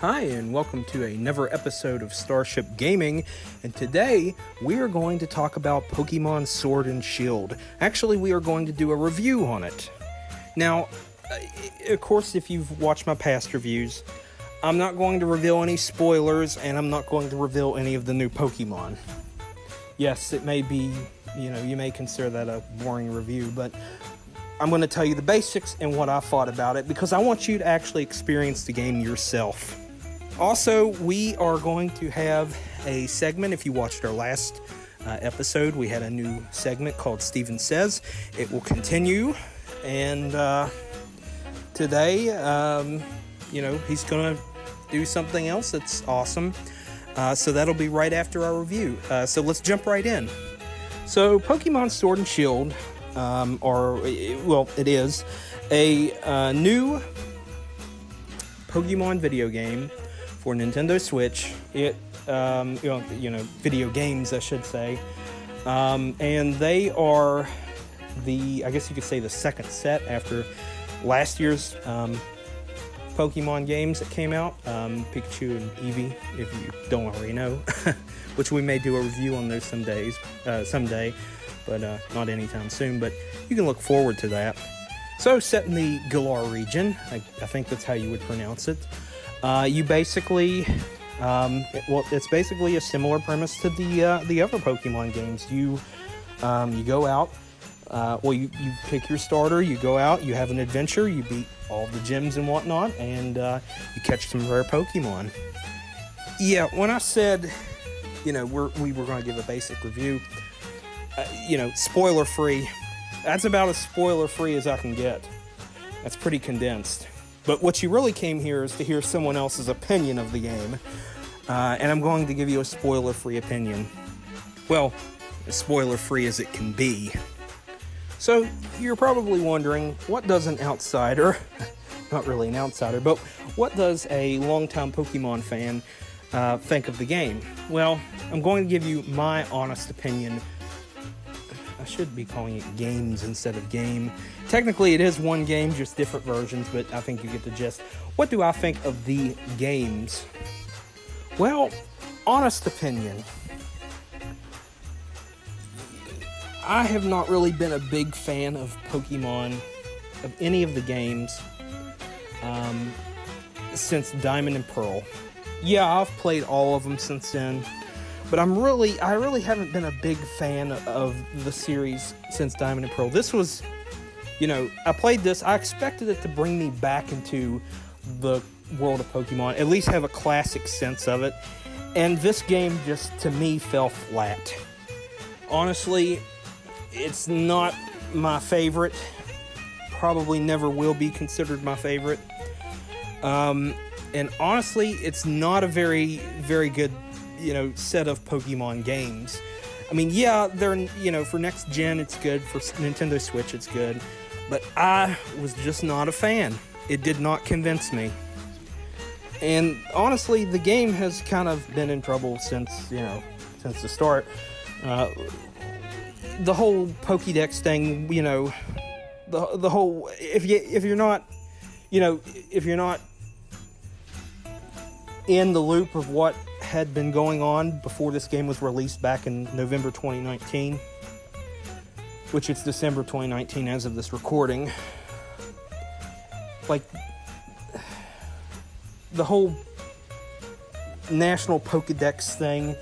Hi, and welcome to another episode of Starship Gaming, and today we are going to talk about Pokemon Sword and Shield. Actually, we are going to do a review on it. Now, of course, if you've watched my past reviews, I'm not going to reveal any spoilers, and I'm not going to reveal any of the new Pokemon. Yes, it may be, you may consider that a boring review, but I'm going to tell you the basics and what I thought about it, because I want you to actually experience the game yourself. Also, we are going to have a segment. If you watched our last episode, we had a new segment called Steven Says. It will continue, and today, he's going to do something else that's awesome. So that'll be right after our review. So let's jump right in. So Pokemon Sword and Shield, it is a new Pokemon video game for Nintendo Switch. Video games, I should say. And they are I guess you could say the second set after last year's Pokemon games that came out. Pikachu and Eevee, if you don't already know. Which we may do a review on those someday, but not anytime soon. But you can look forward to that. So, set in the Galar region, I think that's how you would pronounce it. You basically, it's basically a similar premise to the other Pokemon games. You go out, you pick your starter, you go out, you have an adventure, you beat all the gyms and whatnot, and you catch some rare Pokemon. Yeah, when I said, we were going to give a basic review, spoiler-free, that's about as spoiler-free as I can get. That's pretty condensed. But what you really came here is to hear someone else's opinion of the game. And I'm going to give you a spoiler-free opinion. Well, as spoiler-free as it can be. So, you're probably wondering, what does an outsider, not really an outsider, but what does a longtime Pokemon fan think of the game? Well, I'm going to give you my honest opinion. I should be calling it games instead of game. Technically, it is one game, just different versions, but I think you get the gist. What do I think of the games? Well, honest opinion. I have not really been a big fan of Pokemon, of any of the games, since Diamond and Pearl. Yeah, I've played all of them since then. But I really haven't been a big fan of the series since Diamond and Pearl. This was, I played this, I expected it to bring me back into the world of Pokemon, at least have a classic sense of it, and this game just, to me, fell flat. Honestly, it's not my favorite, probably never will be considered my favorite, and honestly, it's not a very, very good set of Pokemon games. I mean, yeah, they're, for next gen it's good, for Nintendo Switch it's good, but I was just not a fan. It did not convince me. And honestly, the game has kind of been in trouble since the start. The whole Pokédex thing, the whole, if you're not in the loop of what had been going on before this game was released back in November 2019, which it's December 2019 as of this recording. Like, the whole National Pokédex thing,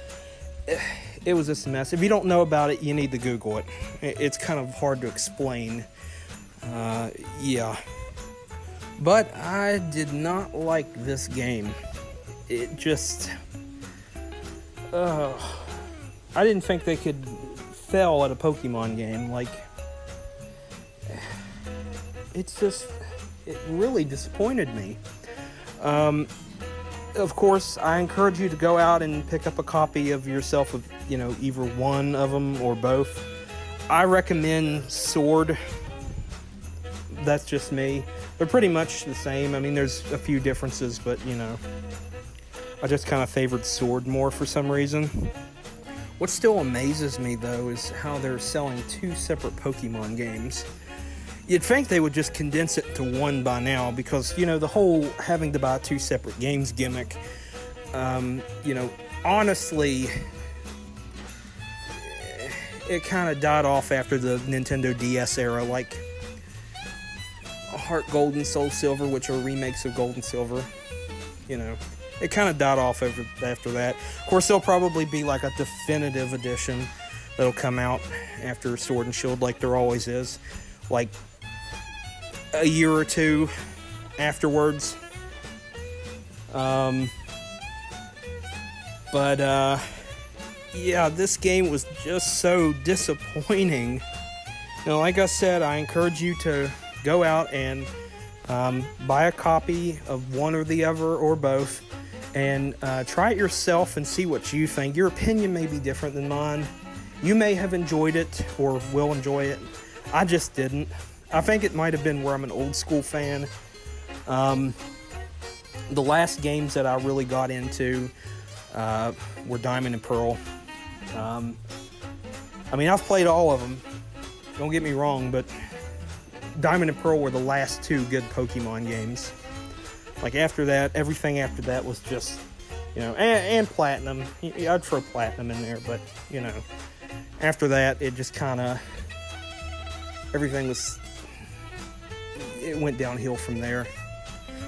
it was just a mess. If you don't know about it, you need to Google it. It's kind of hard to explain. Yeah. But I did not like this game. It just... I didn't think they could fail at a Pokemon game. Like, it really disappointed me. Of course, I encourage you to go out and pick up a copy of yourself of, either one of them or both. I recommend Sword. That's just me. They're pretty much the same. I mean, there's a few differences, but, I just kind of favored Sword more for some reason. What still amazes me, though, is how they're selling two separate Pokemon games. You'd think they would just condense it into one by now, because, you know, the whole having to buy 2 separate games gimmick, you know, honestly, it kind of died off after the Nintendo DS era, like Heart Gold and Soul Silver, which are remakes of Gold and Silver. You know, it kind of died off after that. Of course, there'll probably be like a definitive edition that'll come out after Sword and Shield, like there always is, like a year or two afterwards. Yeah, this game was just so disappointing. You know, like I said, I encourage you to go out and buy a copy of one or the other or both, and try it yourself and see what you think. Your opinion may be different than mine. You may have enjoyed it or will enjoy it. I just didn't. I think it might have been where I'm an old school fan. The last games that I really got into were Diamond and Pearl. I mean, I've played all of them, don't get me wrong, but Diamond and Pearl were the last 2 good Pokemon games. Like, after that, everything after that was just, you know, and Platinum. I'd throw Platinum in there, but, you know, after that, it just kind of, everything was, it went downhill from there.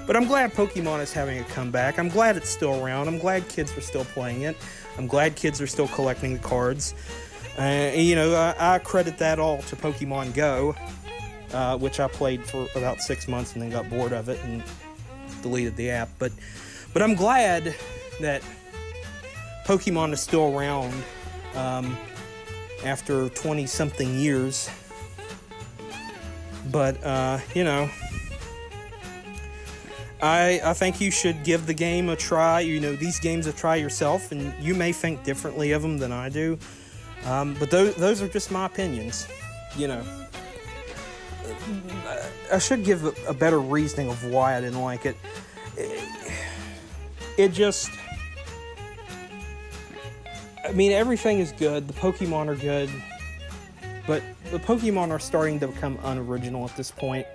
But I'm glad Pokemon is having a comeback. I'm glad it's still around. I'm glad kids are still playing it. I'm glad kids are still collecting the cards. You know, I credit that all to Pokemon Go, which I played for about 6 months and then got bored of it and deleted the app. But I'm glad that Pokemon is still around after 20-something years. But, you know, I think you should give the game a try. You know, these games a try yourself, and you may think differently of them than I do. But those are just my opinions, you know. I should give a better reasoning of why I didn't like it. It just, I mean, everything is good. The Pokemon are good. But the Pokemon are starting to become unoriginal at this point.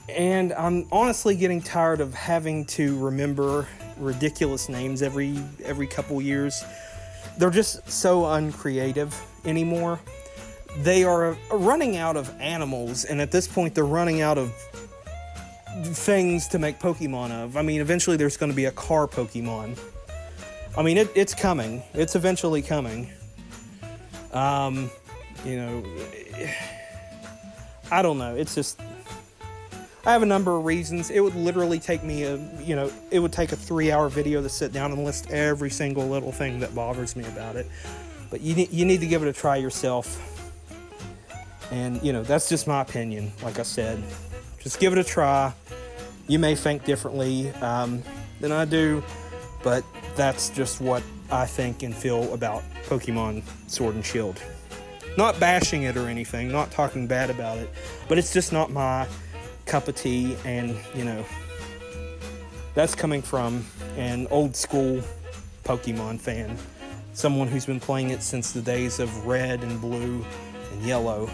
And I'm honestly getting tired of having to remember ridiculous names every couple years. They're just so uncreative anymore. They are running out of animals, and at this point they're running out of things to make Pokemon of. I mean, eventually there's going to be a car Pokemon. I mean, it's coming. It's eventually coming. You know, I don't know. It's just, I have a number of reasons. It would literally take me it would take a 3-hour video to sit down and list every single little thing that bothers me about it. But you need to give it a try yourself. And, you know, that's just my opinion. Like I said, just give it a try. You may think differently than I do, but that's just what I think and feel about Pokemon Sword and Shield. Not bashing it or anything, not talking bad about it, but it's just not my cup of tea, and, you know, that's coming from an old school Pokemon fan, someone who's been playing it since the days of Red and Blue and Yellow.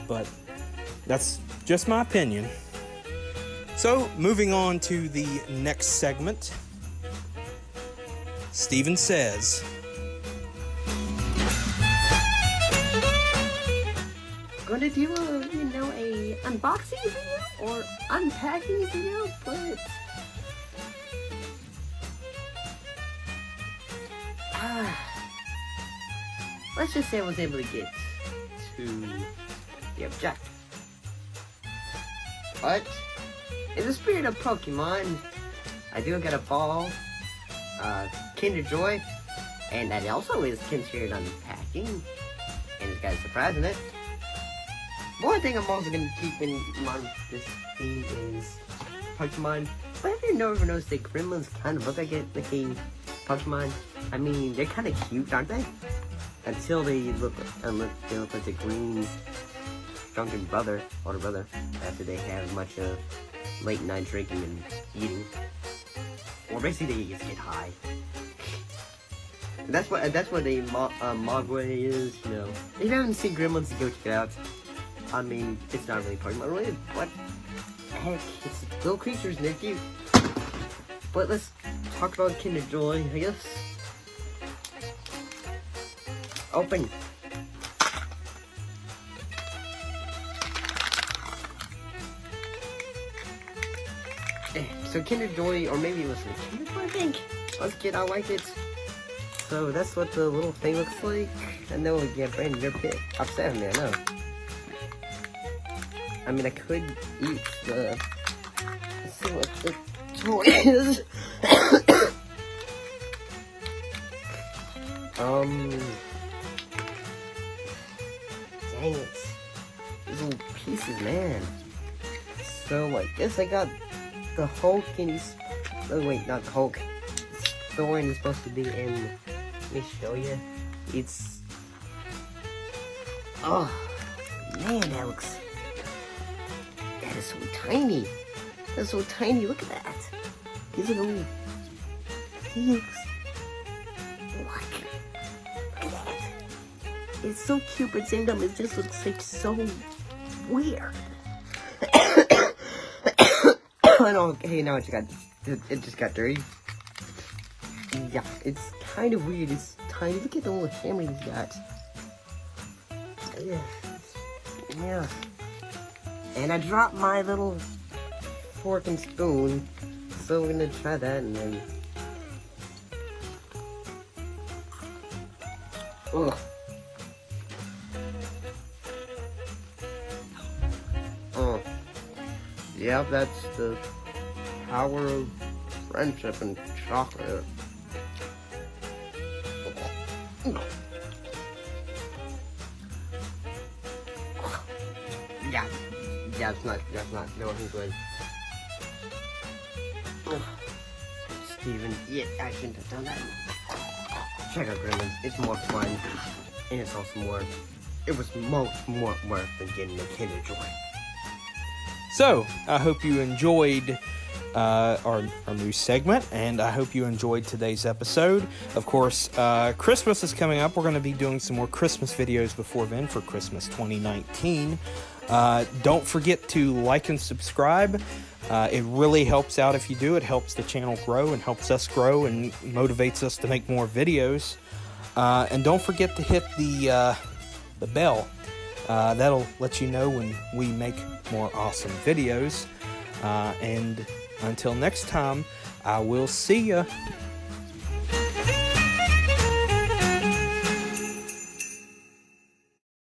But that's just my opinion. So, moving on to the next segment, Steven Says. Gonna do a unboxing video or unpacking video, but let's just say I was able to get to the objective. But in the spirit of Pokemon, I do get a ball, Kinder Joy, and that also is considered unpacking, and it's got a surprise in it. One thing I'm also going to keep in mind this theme is Pokemon. But have you ever noticed that gremlins kind of look like a Pokemon? I mean, they're kind of cute, aren't they? Until they look like the green drunken brother, older brother, after they have much of late night drinking and eating. Or basically they just get high. And that's what a Mogwai is, you know. If you haven't seen Gremlins, go check it out. I mean, it's not really Pokemon related. What the heck? It's little creatures and they're cute. But let's talk about Kinder Joy, I guess. Open. So Kinder Joy, or maybe it was a Kinder Joy, I think. As a kid, I liked it. So that's what the little thing looks like. I know, yeah, Brandon, you're a bit upset with me, I know. I mean, I could eat the... Let's see what the toy is. Dang it. These little pieces, man. So, I guess I got the Hulk and he's... Oh, wait, not the Hulk. Thorn is supposed to be in... Let me show you. It's... Oh, man, that looks... That is so tiny. That's so tiny. Look at that. These are little things. Look at that. It's so cute, but at the same time, it just looks like so weird. I don't. Hey, now it just got dirty. Yeah, it's kind of weird. It's tiny. Look at the little hammer he's got. Yeah. And I dropped my little fork and spoon, so we're gonna try that and then. Ugh. Oh. Yep, that's the power of friendship and chocolate. Yeah, that's not, no, I'm good. Steven, yeah, I shouldn't have done that. Check out Gremlins, it's more fun, and it's also more, it was more worth than getting a Kinder Joy. So, I hope you enjoyed our new segment, and I hope you enjoyed today's episode. Of course, Christmas is coming up. We're going to be doing some more Christmas videos before then for Christmas 2019. Don't forget to like and subscribe. It really helps out if you do. It helps the channel grow and helps us grow and motivates us to make more videos. And don't forget to hit the bell. That'll let you know when we make more awesome videos. And until next time, I will see ya.